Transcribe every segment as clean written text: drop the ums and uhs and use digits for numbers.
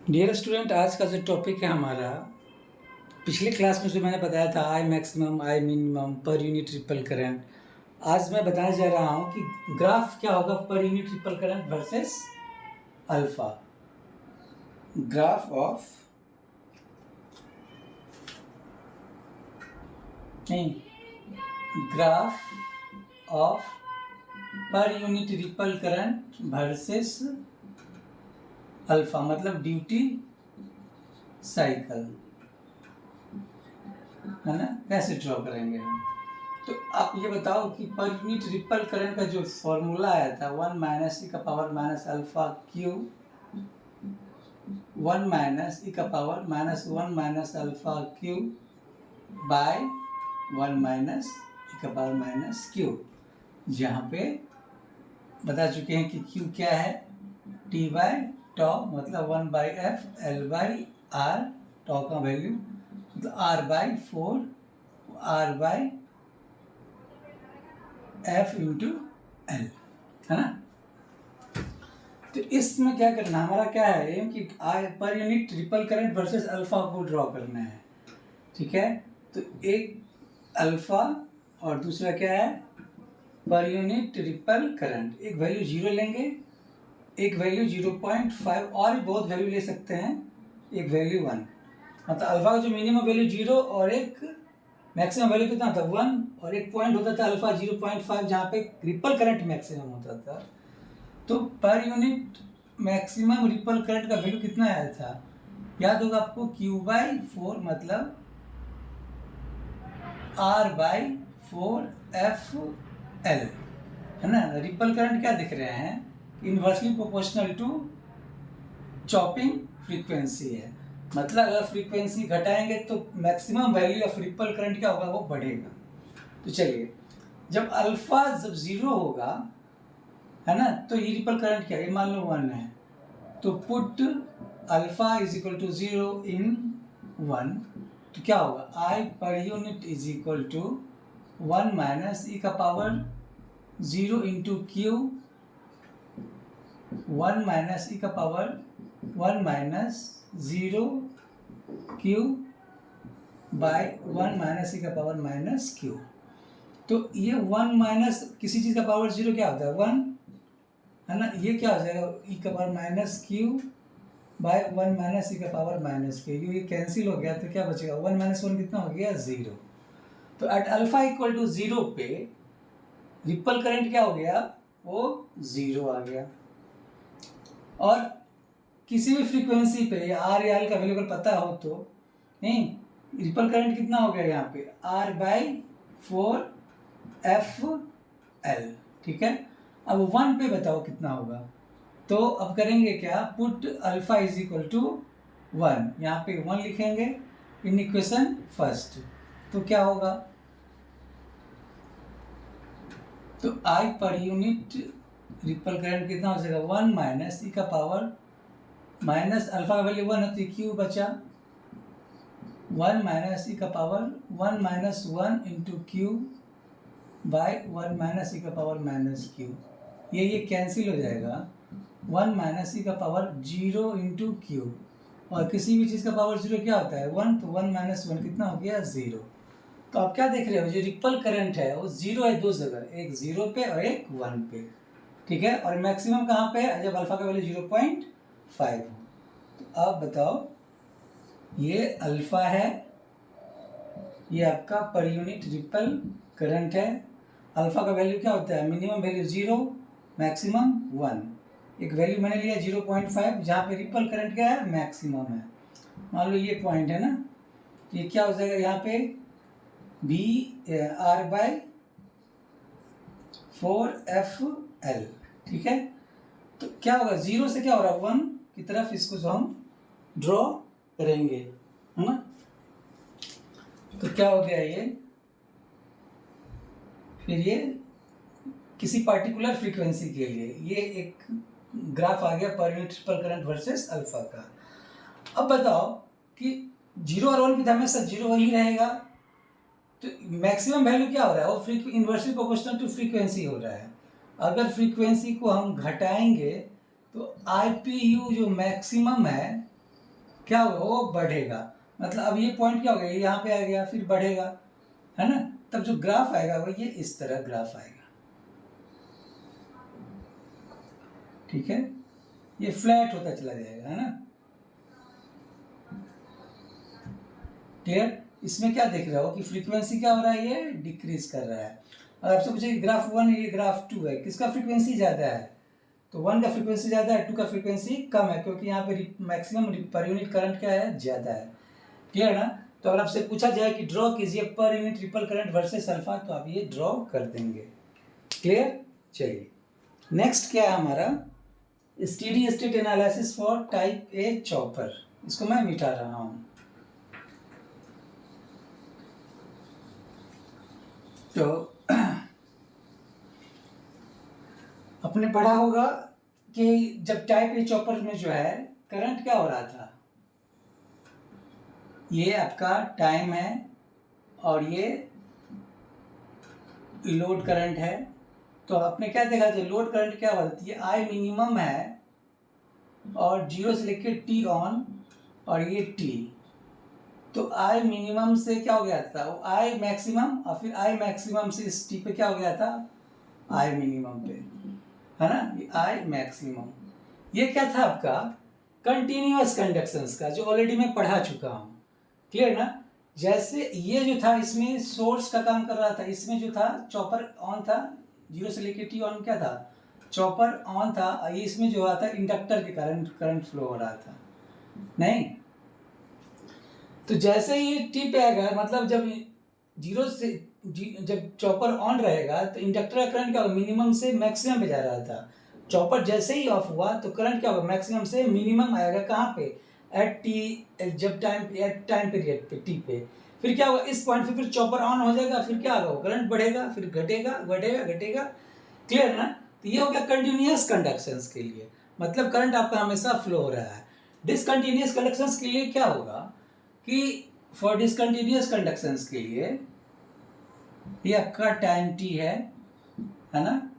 Dear student, आज का जो टॉपिक है हमारा, पिछले क्लास में जो मैंने बताया था I maximum I minimum per unit ripple current, आज मैं बताने जा रहा हूँ कि ग्राफ क्या होगा per unit ripple current versus alpha. Graph of graph of per unit ripple current versus alpha, मतलब ड्यूटी साइकिल, है ना। कैसे ड्रॉ करेंगे हम? तो आप ये बताओ कि पर यूनिट रिपल करंट का जो फॉर्मूला आया था 1 माइनस ई का power minus alpha Q, 1 minus E का power minus 1 minus alpha Q by 1 minus E का पावर माइनस क्यू, जहाँ पे बता चुके हैं कि क्यू क्या है, टी बाय टॉ, मतलब 1 by F L by R, tau का वैल्यू मतलब R by 4 R by F into L, है ना। तो इसमें क्या करना हमारा क्या है कि per unit ripple current versus alpha को ड्रॉ करना है, ठीक है। तो एक अल्फा और दूसरा क्या है पर यूनिट रिपल करंट। एक वैल्यू 0 लेंगे, एक वैल्यू 0.5 और भी बहुत वैल्यू ले सकते हैं, एक वैल्यू 1, मतलब अल्फा का जो मिनिमम वैल्यू 0 और एक मैक्सिमम वैल्यू कितना था 1 और एक पॉइंट होता था अल्फा 0.5, जहाँ पे रिपल करंट मैक्सिमम होता था। तो per unit maximum ripple current का वैल्यू कितना आया था, याद होगा आपको, Q बाई 4 मतलब R बाई 4 एफ एल, है ना। रिपल करंट क्या दिख रहे हैं, inversely proportional to chopping frequency है, मतलब अगर फ्रीक्वेंसी घटाएंगे तो maximum value of ripple current क्या होगा, वो बढ़ेगा। तो चलिए, जब अल्फा जब 0 होगा, है ना, तो ये रिपल करंट क्या है, मान लो 1 है, तो put alpha is equal to 0 in 1, तो क्या होगा, I per unit is equal to 1 minus E का power 0 into Q, 1 minus E का power 1 minus 0 Q by 1 minus E का पावर माइनस क्यू। तो ये 1 माइनस किसी चीज़ का पावर 0 क्या होता है 1, है ना। ये क्या हो जाएगा ई का power minus Q by 1 minus E का पावर माइनस क्यू, ये कैंसिल हो गया, तो क्या बचेगा 1 माइनस 1 कितना हो गया 0। तो एट अल्फा इक्वल टू 0 पे रिपल करंट क्या हो गया, वो 0 आ गया। और किसी भी फ्रीक्वेंसी पे आर या एल का वैल्यू अगर पता हो तो नहीं, रिपल करंट कितना हो गया यहाँ पे आर बाई 4 एफ एल, ठीक है। अब 1 पे बताओ कितना होगा, तो अब करेंगे क्या, put alpha is equal to 1, यहाँ पे 1 लिखेंगे इन इक्वेशन फर्स्ट, तो क्या होगा, तो आई पर यूनिट रिपल करंट कितना हो जाएगा 1 माइनस ई का पावर माइनस अल्फा का वैल्यू 1 है तो क्यू बचा 1 माइनस ई का power 1 minus 1 into Q by 1 minus E का पावर माइनस क्यू, ये कैंसिल हो जाएगा, 1 माइनस ई का पावर 0 इंटू क्यू, और किसी भी चीज़ का पावर 0 क्या होता है 1, तो 1 माइनस 1 कितना हो गया 0। तो आप क्या देख रहे हो, जो रिपल करंट है वो 0 है दो जगह, एक 0 पे और एक 1 पे, ठीक है। और मैक्सिमम कहाँ पे है, जब अल्फा का वैल्यू 0.5 हो। तो आप बताओ, ये अल्फा है, ये आपका पर यूनिट रिपल करंट है। अल्फा का वैल्यू क्या होता है, मिनिमम वैल्यू 0, मैक्सिमम 1, एक वैल्यू मैंने लिया 0.5, जहाँ पे रिपल करंट क्या है मैक्सिमम है। मान लो ये पॉइंट है ना, तो ये क्या हो जाएगा यहाँ पे B R by 4 F L, ठीक है। तो क्या होगा 0 से क्या हो रहा है 1 की तरफ, इसको जो हम ड्रॉ करेंगे, है ना। तो क्या हो गया ये, फिर ये किसी पार्टिकुलर फ्रीक्वेंसी के लिए ये एक ग्राफ आ गया per unit ripple current versus alpha का। अब बताओ कि 0 और 1 पे हमेशा 0 वही रहेगा, तो मैक्सिमम वैल्यू क्या हो रहा है, वो इनवर्सली प्रोपोर्शनल टू फ्रीक्वेंसी हो रहा है। अगर फ्रीक्वेंसी को हम घटाएंगे तो आई पी यू जो मैक्सिमम है क्या होगा, वो बढ़ेगा। मतलब अब ये पॉइंट क्या हो गया, यहाँ पे आ गया, फिर बढ़ेगा, है ना। तब जो ग्राफ आएगा वो ये इस तरह ग्राफ आएगा, ठीक है। ये फ्लैट होता चला जाएगा, है ना। क्लियर। इसमें क्या देख रहे हो कि फ्रीक्वेंसी क्या हो रहा है, ये डिक्रीज कर रहा है। और आपसे पूछे ग्राफ 1 ये ग्राफ 2 है, किसका फ्रीक्वेंसी ज़्यादा है, तो 1 का फ्रीक्वेंसी ज़्यादा है, 2 का फ्रीक्वेंसी कम है, क्योंकि यहाँ पे मैक्सिमम पर यूनिट करंट क्या है, ज़्यादा है। क्लियर ना। तो अगर आपसे पूछा जाए कि ड्रॉ कीजिए per unit ripple current versus alpha, तो आप ये ड्रॉ कर देंगे। क्लियर। चलिए नेक्स्ट क्या है हमारा, steady state analysis for type A chopper. इसको मैं मिटा रहा हूँ। तो आपने पढ़ा होगा कि जब टाइप ए चॉपर में जो है करंट क्या हो रहा था, ये आपका टाइम है और ये लोड करंट है। तो आपने क्या देखा था, लोड करंट क्या होता है, ये आई मिनिमम है और 0 से लेकर टी ऑन और ये टी। तो आई मिनिमम से क्या हो गया था, वो आई मैक्सिमम, और फिर आई मैक्सिमम से इस टी पे क्या हो गया था, आई मिनिमम पे, है ना। ये आई मैक्सिमम, ये क्या था आपका कंटिन्यूअस कंडक्शंस का, जो ऑलरेडी मैं पढ़ा चुका हूँ। क्लियर ना। जैसे ये जो था इसमें सोर्स का काम कर रहा था, इसमें जो था चॉपर ऑन था, 0 से लेकर टी ऑन क्या था, चॉपर ऑन था। इसमें जो था इंडक्टर के कारण करंट फ्लो हो रहा था, नहीं। तो जैसे ही टी पे आएगा, मतलब जब 0 से जब चॉपर ऑन रहेगा तो इंडक्टर का करंट क्या होगा, मिनिमम से मैक्सिमम पे जा रहा था। चॉपर जैसे ही ऑफ हुआ तो करंट क्या होगा, मैक्सिमम से मिनिमम आएगा, कहाँ पे, एट टी, जब टाइम पीरियड पे टी पे। फिर क्या होगा, इस पॉइंट पे फिर चॉपर ऑन हो जाएगा, फिर क्या होगा, करंट बढ़ेगा, फिर घटेगा, बढ़ेगा, घटेगा। क्लियर ना। तो ये हो गया कंटिन्यूस कंडक्शंस के लिए, मतलब करंट आपका हमेशा फ्लो हो रहा है। डिसकंटिन्यूस कंडक्शंस के लिए क्या होगा कि फॉर डिसकंटिन्यूस कंडक्शंस के लिए ये आपका टाइम टी है ना,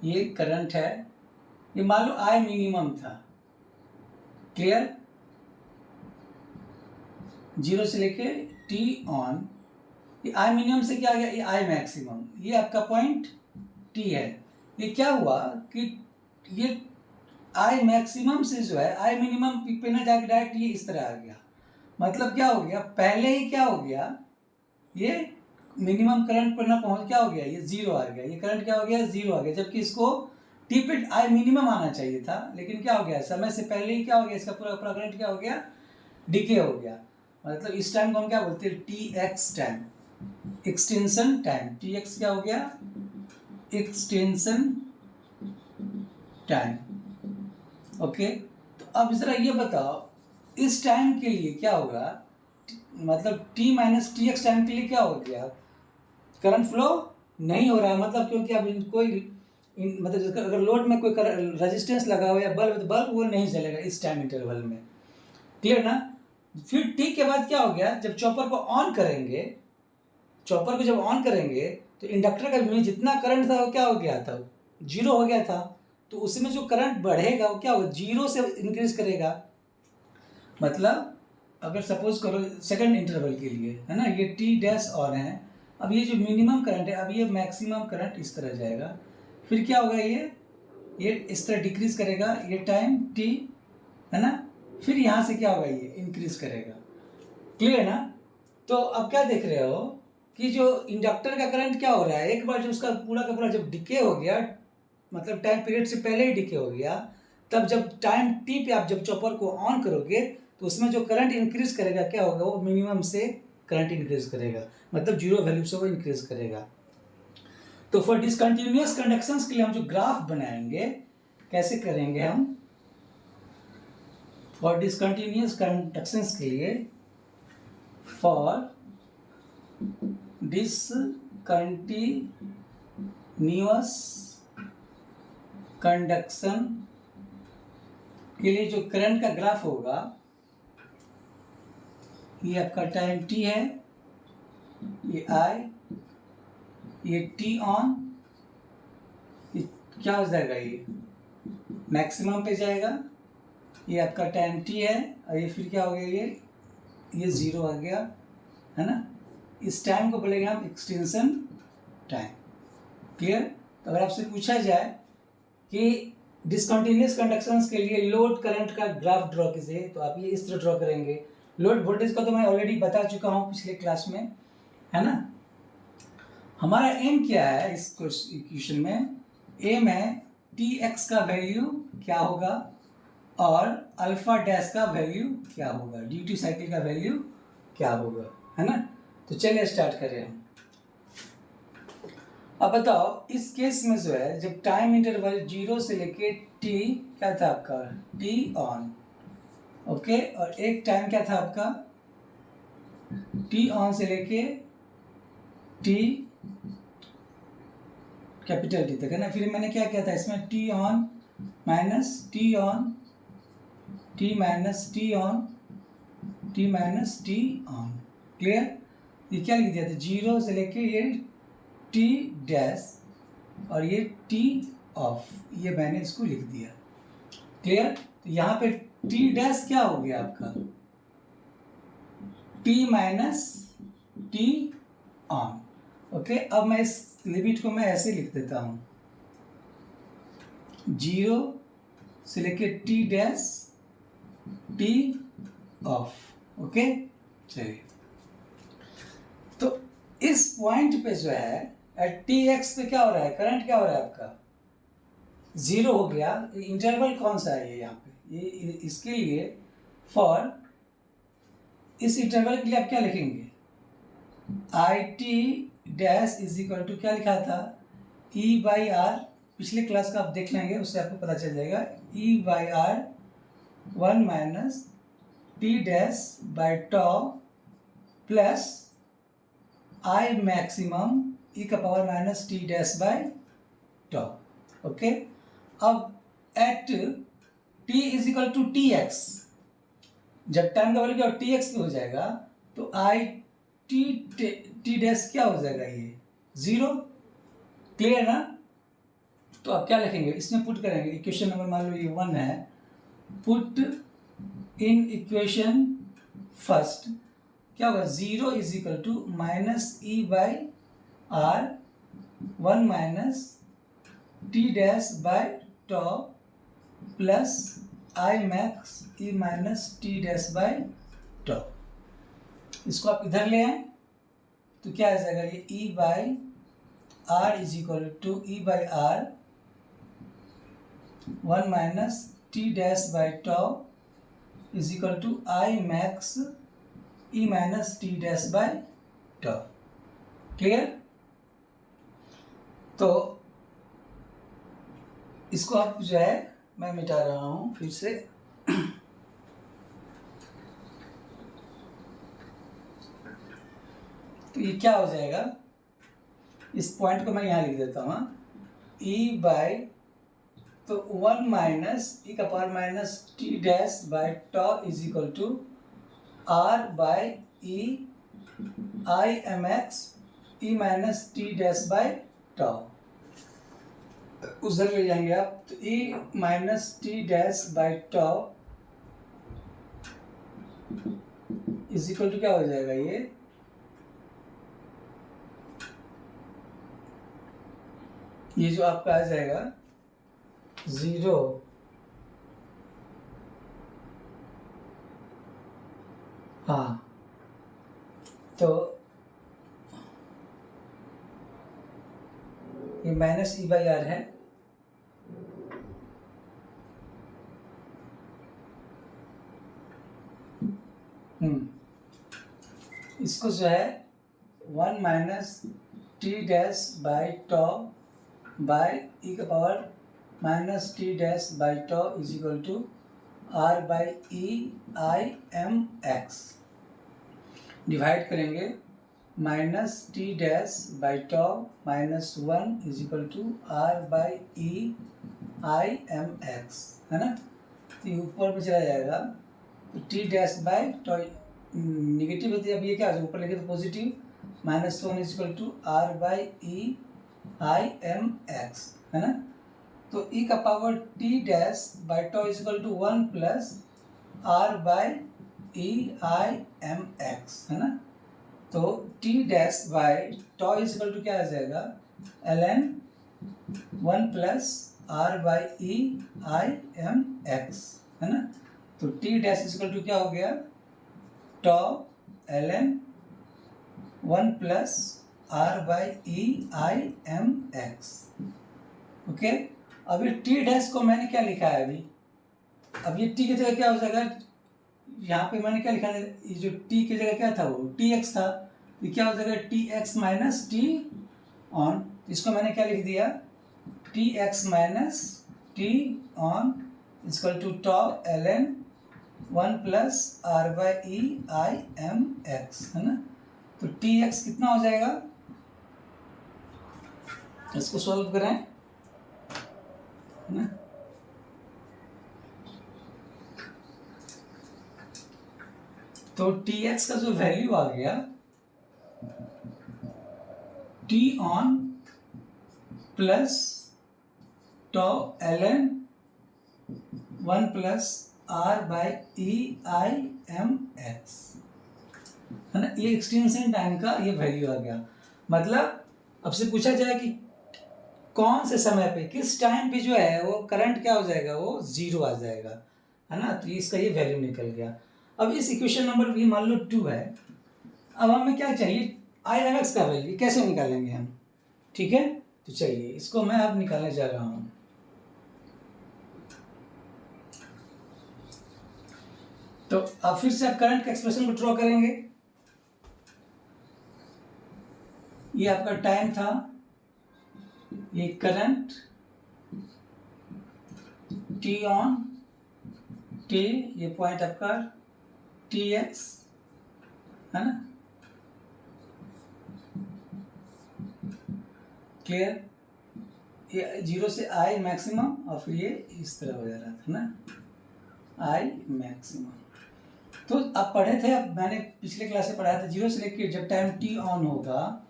ये करंट है, ये मान लो आई मिनिमम था। क्लियर। 0 से लेके टी ऑन, ये आई मिनिमम से क्या आ गया, ये आई मैक्सिमम, ये आपका पॉइंट टी है। ये क्या हुआ कि ये आई मैक्सिमम से जो है आई मिनिमम पे ना जाके डायरेक्ट ये इस तरह आ गया। मतलब क्या हो गया, पहले ही क्या हो गया, ये मिनिमम करंट पर ना पहुंच, क्या हो गया, ये 0 आ गया, ये करंट क्या हो गया, 0 आ गया, जबकि इसको टी पे आई मिनिमम आना चाहिए था। लेकिन क्या हो गया, समय से पहले ही क्या हो गया, इसका पूरा पूरा करंट क्या हो गया, डिके हो गया। मतलब इस टाइम को हम क्या बोलते हैं, T x time, extension time. T x क्या हो गया, एक्सटेंशन टाइम। ओके। तो अब जरा ये बताओ, इस टाइम के लिए क्या होगा, मतलब T minus T x time के लिए क्या हो गया, करंट फ्लो नहीं हो रहा है। मतलब क्योंकि अब कोई मतलब अगर लोड में कोई रेजिस्टेंस लगा हुआ है, बल्ब, तो बल्ब वो नहीं जलेगा इस टाइम इंटरवल में। क्लियर ना। फिर टी के बाद क्या हो गया, जब चॉपर को ऑन करेंगे, चॉपर को जब ऑन करेंगे तो इंडक्टर का में जितना करंट था वो क्या हो गया था, 0 हो गया था। तो उसमें जो करंट बढ़ेगा वो क्या होगा, 0 से इंक्रीज करेगा। मतलब अगर सपोज करो सेकंड इंटरवल के लिए, है ना, ये टी डैश ऑन है, अब ये जो मिनिमम करंट है, अब ये मैक्सिमम करंट इस तरह जाएगा, फिर क्या होगा, ये इस तरह डिक्रीज करेगा, ये टाइम टी, है ना, फिर यहाँ से क्या होगा, ये इंक्रीज करेगा। क्लियर ना। तो अब क्या देख रहे हो कि जो इंडक्टर का करंट क्या हो रहा है, एक बार जो उसका पूरा का पूरा जब डिके हो गया, मतलब टाइम पीरियड से पहले ही डिके हो गया, तब जब टाइम टी पे आप जब चॉपर को ऑन करोगे तो उसमें जो करंट इंक्रीज करेगा क्या होगा, वो मिनिमम से करंट इंक्रीज करेगा, मतलब 0 वैल्यू से वो इंक्रीज करेगा। तो फॉर डिसकंटिन्यूअस कंडक्शंस के लिए हम जो ग्राफ बनाएंगे, कैसे करेंगे हम, फॉर डिसकंटिन्यूअस कंडक्शंस के लिए, फॉर डिसकंटिन्यूअस कंडक्शन के लिए जो करंट का ग्राफ होगा, ये आपका टाइम टी है, ये आई, ये टी ऑन, ये क्या हो जाएगा, ये मैक्सिमम पे जाएगा, ये आपका tan t है, और ये फिर क्या हो गया, ये 0 आ गया, है ना। इस टाइम को बोलेंगे हम एक्सटेंशन टाइम। क्लियर। तो अगर आपसे पूछा जाए कि डिसकंटिन्यूअस कंडक्शंस के लिए लोड करंट का ग्राफ ड्रॉ कीजिए, तो आप ये इस तरह ड्रॉ करेंगे। लोड वोल्टेज का तो मैं ऑलरेडी बता चुका हूँ पिछले क्लास में, है ना। हमारा एम क्या है इस इक्वेशन में, एम है टी एक्स का वैल्यू क्या होगा और अल्फा डैश का वैल्यू क्या होगा, ड्यूटी साइकिल का वैल्यू क्या होगा, है ना। तो चलिए स्टार्ट करें हम। अब बताओ इस केस में जो है, जब टाइम इंटरवल 0 से लेके टी क्या था आपका, टी ऑन, ओके, और एक टाइम क्या था आपका, टी ऑन से लेके टी कैपिटल टी तक, है ना। फिर मैंने क्या किया था इसमें, T on minus T on, T minus T on, T minus T on. Clear. ये क्या लिख दिया था, 0 से लेके ये टी डैश और ये टी ऑफ, ये मैंने इसको लिख दिया। क्लियर। तो यहाँ पे टी डैश क्या हो गया आपका, T minus T on. Okay, अब मैं इस लिमिट को मैं ऐसे लिख देता हूँ, 0 से लेके T dash T of. Okay, चलिए। तो इस पॉइंट पे जो है एट टी एक्स पे क्या हो रहा है, करंट क्या हो रहा है आपका, 0 हो गया। इंटरवल कौन सा है ये यहाँ पे, ये इसके लिए फॉर, इस इंटरवल के लिए आप क्या लिखेंगे, I T dash is equal to क्या लिखा था, ई बाई आर। पिछले क्लास का आप देख लेंगे, उससे आपको पता चल जाएगा, E by R 1 minus T dash by tau plus I maximum E का power minus T dash by tau. Okay, अब at T is equal to T X, जब टाइम का वैल्यू क्या टी एक्स पे हो जाएगा तो आई टी टी डैश क्या हो जाएगा, ये 0। क्लियर ना। तो अब क्या लिखेंगे, इसमें पुट करेंगे, इक्वेशन नंबर मान लो ये 1 है, पुट इन इक्वेशन फर्स्ट क्या होगा, 0 is equal to minus E by R 1 minus T dash by tau plus I max E minus T dash by tau. इसको आप इधर ले आए तो क्या आ जाएगा, ये E by R is equal to E by R 1 minus T dash by tau is equal to I max E minus T dash by tau. Clear. तो इसको आप जो है मैं मिटा रहा हूं फिर से। तो ये क्या हो जाएगा, इस पॉइंट को मैं यहाँ लिख देता हूँ, ई बाई, तो 1 माइनस ई का power minus T dash by tau is equal to R by E I M X E minus T dash by tau. उधर ले जाएंगे आप तो E minus T dash by tau is equal to क्या हो जाएगा, ये जो आपका आ जाएगा 0 हाँ, तो ये माइनस ई बाई आर है, इसको जो है 1 minus T dash by tau by E का power minus T dash by tau is equal to R by E I M X, divide करेंगे minus T dash by tau minus 1 is equal to R by E I M X, है ना। तो ये ऊपर में चला जाएगा, तो T dash by tau negative होती है, अब ये क्या है ऊपर लिखे तो positive, minus 1 is equal to R by E I M X, है ना। तो ई का power T dash by tau is equal to 1 plus R by E I M X, है ना। तो T dash by tau is equal to क्या आ जाएगा, L N 1 plus R by E I M X, है ना। तो T dash is equal to क्या हो गया, tau L N 1 plus R by E I M X. Okay, अब ये टी डैश को मैंने क्या लिखा है अभी, अब ये टी की जगह क्या हो जाएगा, यहाँ पे मैंने क्या लिखा है, ये जो टी की जगह क्या था वो टी एक्स था, ये क्या हो जाएगा T X minus T on, इसको मैंने क्या लिख दिया, T X minus T on equal to tau L N 1 plus R by E I M X, है ना। तो टी एक्स कितना हो जाएगा, इसको सॉल्व करें, है ना। तो टी एक्स का जो वैल्यू आ गया, T on plus tau L N 1 plus R by E I M X, है ना। ये एक्सटेंशन टाइम का ये वैल्यू आ गया। मतलब अब से पूछा जाए कि कौन से समय पे किस टाइम पे जो है वो करंट क्या हो जाएगा, वो जीरो आ जाएगा, है ना। तो इसका ये वैल्यू निकल गया। अब इस इक्वेशन नंबर भी मान लो 2 है, अब हमें क्या चाहिए, आई एम एक्स का वैल्यू कैसे निकालेंगे हम, ठीक है। तो चलिए इसको मैं अब निकालने जा रहा हूँ। तो अब फिर से आप करंट के एक्सप्रेशन को ड्रॉ करेंगे। ये आपका टाइम था, ये करंट टी ऑन टी, ये पॉइंट आपका टी एक्स, है ना, क्लियर। ये 0 से आई मैक्सिमम और फिर ये इस तरह हो जा रहा था ना, आई मैक्सिमम। तो आप पढ़े थे, अब मैंने पिछले क्लास में पढ़ाया था, 0 से लेकर जब टाइम टी ऑन होगा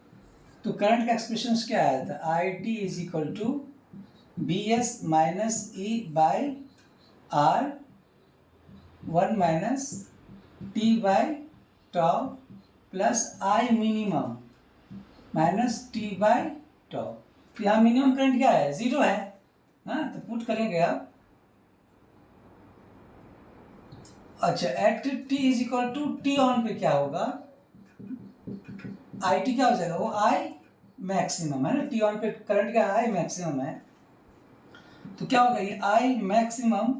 तो करंट का एक्सप्रेशन क्या आया था, I T is equal to B S minus E by R 1 minus T by tau plus I minimum minus T by tau. तो यहाँ मिनिमम करंट क्या है, 0 है, हाँ। तो पुट करेंगे आप, अच्छा, at T is equal to T on पे क्या होगा, आई टी क्या हो जाएगा, वो आई मैक्सिमम, है ना। टी ऑन पे करंट क्या आई मैक्सिमम है, तो क्या होगा ये I maximum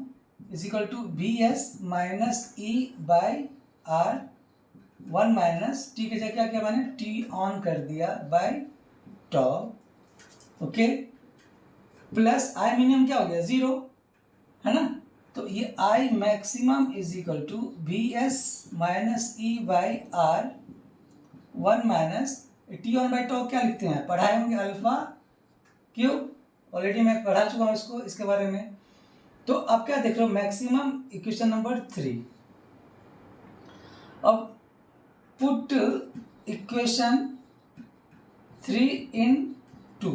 is equal to B S minus E by R 1 minus T के जगह क्या किया मैंने, टी ऑन कर दिया by tau, okay, plus I minimum क्या हो गया 0, है ना। तो ये I maximum is equal to B S minus E by R 1 minus T on by tau क्या लिखते हैं, पढ़ाए होंगे अल्फा क्यूब, ऑलरेडी मैं पढ़ा चुका हूँ इसको, इसके बारे में। तो अब क्या देख रहे हो, मैक्सिमम इक्वेशन नंबर 3। अब पुट इक्वेशन 3 इन 2,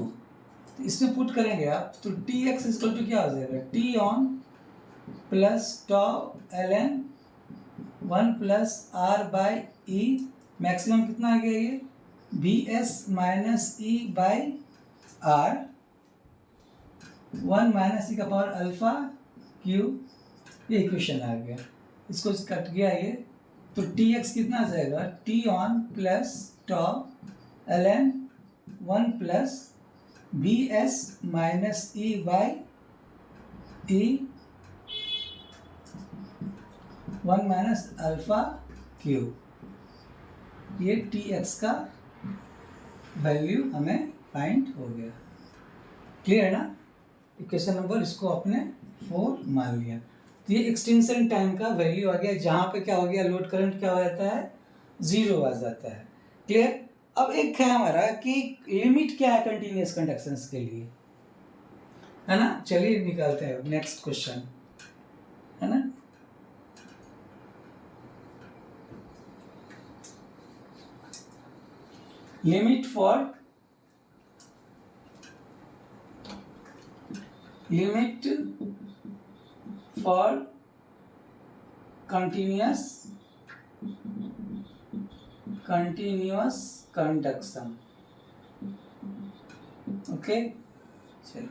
इसमें पुट करेंगे आप तो टी एक्स इक्वल टू क्या हो जाएगा, T on plus tau L N 1 plus R by E maximum कितना आ गया ये, B S minus E by R 1 minus E का पावर अल्फा क्यूब, ये इक्वेशन आ गया। इसको कट गया ये, तो टी एक्स कितना आ जाएगा, T on plus tau L N 1 plus B S minus E by E 1 minus alpha cube, ये टी एक्स का वैल्यू हमें फाइंड हो गया। क्लियर है ना, इक्वेशन नंबर इसको आपने 4 मान लिया। तो ये एक्सटेंशन टाइम का वैल्यू आ गया, जहाँ पे क्या हो गया, लोड करंट क्या हो जाता है, 0 आ जाता है। क्लियर। अब एक है हमारा कि लिमिट क्या है कंटिन्यूअस कंडक्शंस के लिए, है ना। चलिए निकालते हैं नेक्स्ट क्वेश्चन, है ना। Limit for limit for continuous conduction. Okay, चलिए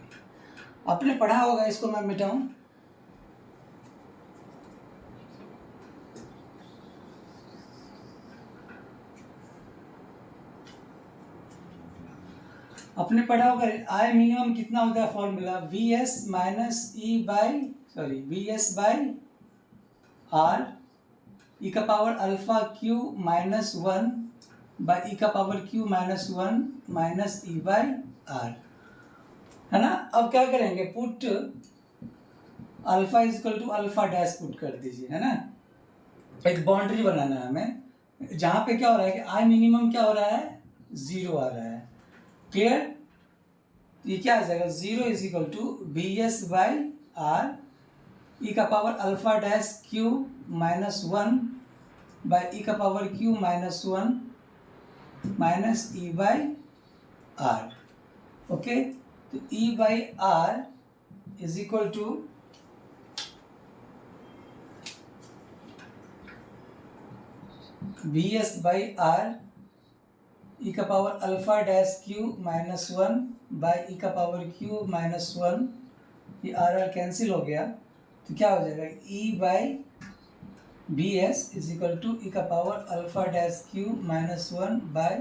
आपने पढ़ा होगा, इसको मैं मिटाऊं। आपने पढ़ा होगा आई मिनिमम कितना होता है, formula V S by R E का power alpha Q minus 1 by E का power Q minus 1 minus E by R, है ना। अब क्या करेंगे, put alpha is equal to alpha dash put कर दीजिए, है ना। एक बाउंड्री बनाना है हमें, जहाँ पे क्या हो रहा है कि आई मिनिमम क्या हो रहा है, 0 आ रहा है। क्लियर, ये क्या आ जाएगा, 0 is equal to B S by R E का power alpha dash Q minus 1 by E का power Q minus 1 minus E by R. Okay, तो E by R is equal to B S by R E का power alpha dash Q minus 1 by E का power Q minus 1, ये are are cancel हो गया, तो क्या हो जाएगा, E by B S is equal to E का power alpha dash Q minus 1 by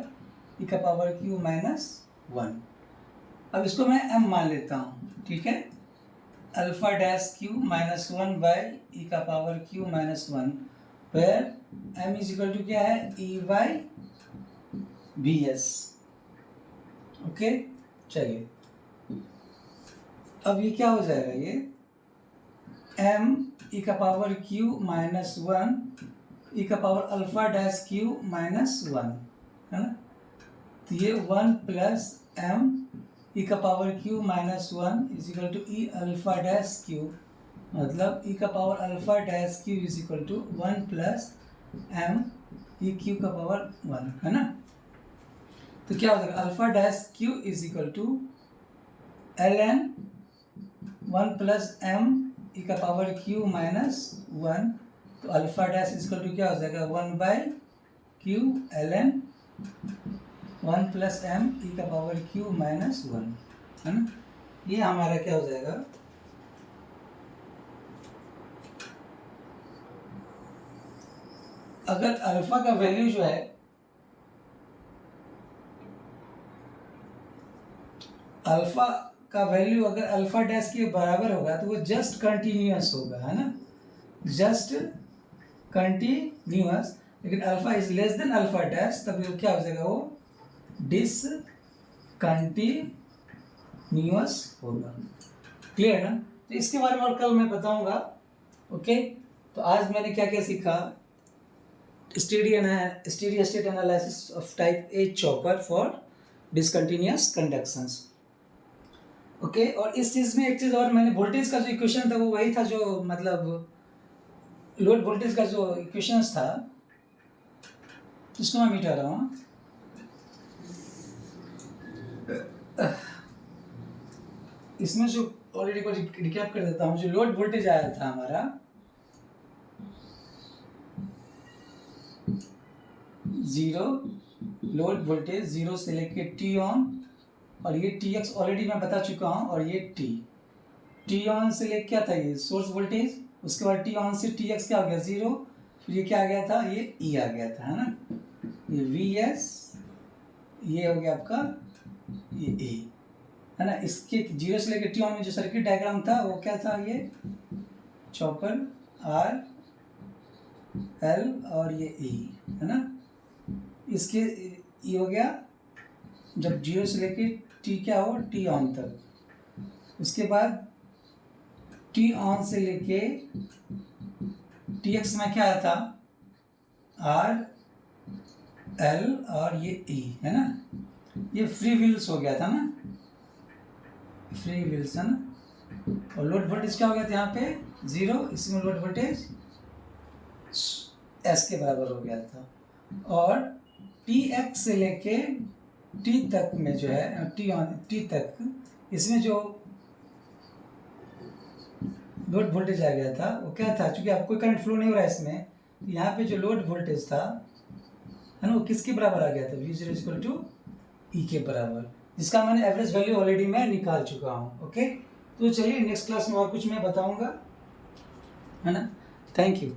E का पावर क्यू माइनस 1। अब इसको मैं m मान लेता हूँ, ठीक है। Alpha dash Q minus 1 by E का power Q minus 1, where m is equal to क्या है, E by B S. Okay, चलिए अब ये क्या हो जाएगा, ये m ई का पावर क्यू माइनस 1 ई का power alpha dash Q minus 1, है ना। तो ये 1 प्लस m ई का power Q minus 1 is equal to E alpha dash Q, मतलब ई का power alpha dash Q is equal to 1 plus m E Q का power 1, है ना। तो क्या हो जाएगा, alpha dash Q is equal to L N 1 plus m E का पावर क्यू माइनस 1, तो alpha dash is equal to क्या हो जाएगा, 1 by Q L N 1 plus m E का पावर क्यू माइनस 1, है ना। ये हमारा क्या हो जाएगा, अगर अल्फा का वैल्यू जो है, अल्फा का वैल्यू अगर अल्फा डैश के बराबर होगा तो वो जस्ट कंटिन्यूअस होगा, है ना, जस्ट कंटिन्यूअस। लेकिन alpha is less than alpha dash, तब वो क्या हो जाएगा, वो डिसकंटिन्यूअस होगा। क्लियर ना। तो इसके बारे में और कल मैं बताऊंगा। ओके, तो आज मैंने क्या क्या सीखा, steady state analysis of type A chopper for discontinuous conductions. Okay, और इस चीज़ में एक चीज़ और, मैंने वोल्टेज का जो इक्वेशन था वो वही था जो, मतलब लोड वोल्टेज का जो इक्वेशंस था, इसको मैं मिटा रहा हूँ। इसमें जो ऑलरेडी को रिकैप कर देता हूँ, जो लोड वोल्टेज आया था हमारा 0, लोड वोल्टेज 0 से लेके टी ऑन, और ये टी एक्स ऑलरेडी मैं बता चुका हूँ, और ये टी ऑन से लेके क्या था, ये सोर्स वोल्टेज, उसके बाद टी ऑन से टी एक्स क्या हो गया, 0, फिर ये क्या आ गया था, ये ई आ गया था, है ना, ये वी एस, ये हो गया आपका ये ए, है ना। इसके 0 से लेकर टी ऑन में जो सर्किट डायग्राम था वो क्या था, ये चॉपर आर एल और ये ई, है ना। इसके ये हो गया जब 0 से लेके टी क्या हो, टी ऑन तक, उसके बाद टी ऑन से लेके टी एक्स में क्या आया था, आर एल और ये ई, है ना। ये फ्री व्हील्स हो गया था ना, फ्री व्हील्स, है ना। और लोड वोल्टेज क्या हो गया था यहाँ पे, 0, इसमें लोड वोल्टेज एस के बराबर हो गया था। और टी एक्स से लेके टी तक में जो है, टी तक, इसमें जो लोड वोल्टेज आ गया था, वो क्या था, चूंकि आपको कोई करंट फ्लो नहीं हो रहा है इसमें, तो यहाँ पे जो लोड वोल्टेज था है ना, वो किसके बराबर आ गया था, V0 इक्वल टू ई के बराबर, जिसका मैंने एवरेज वैल्यू ऑलरेडी मैं निकाल चुका हूँ। ओके, तो चलिए नेक्स्ट क्लास में और कुछ मैं बताऊँगा, है ना। Thank you.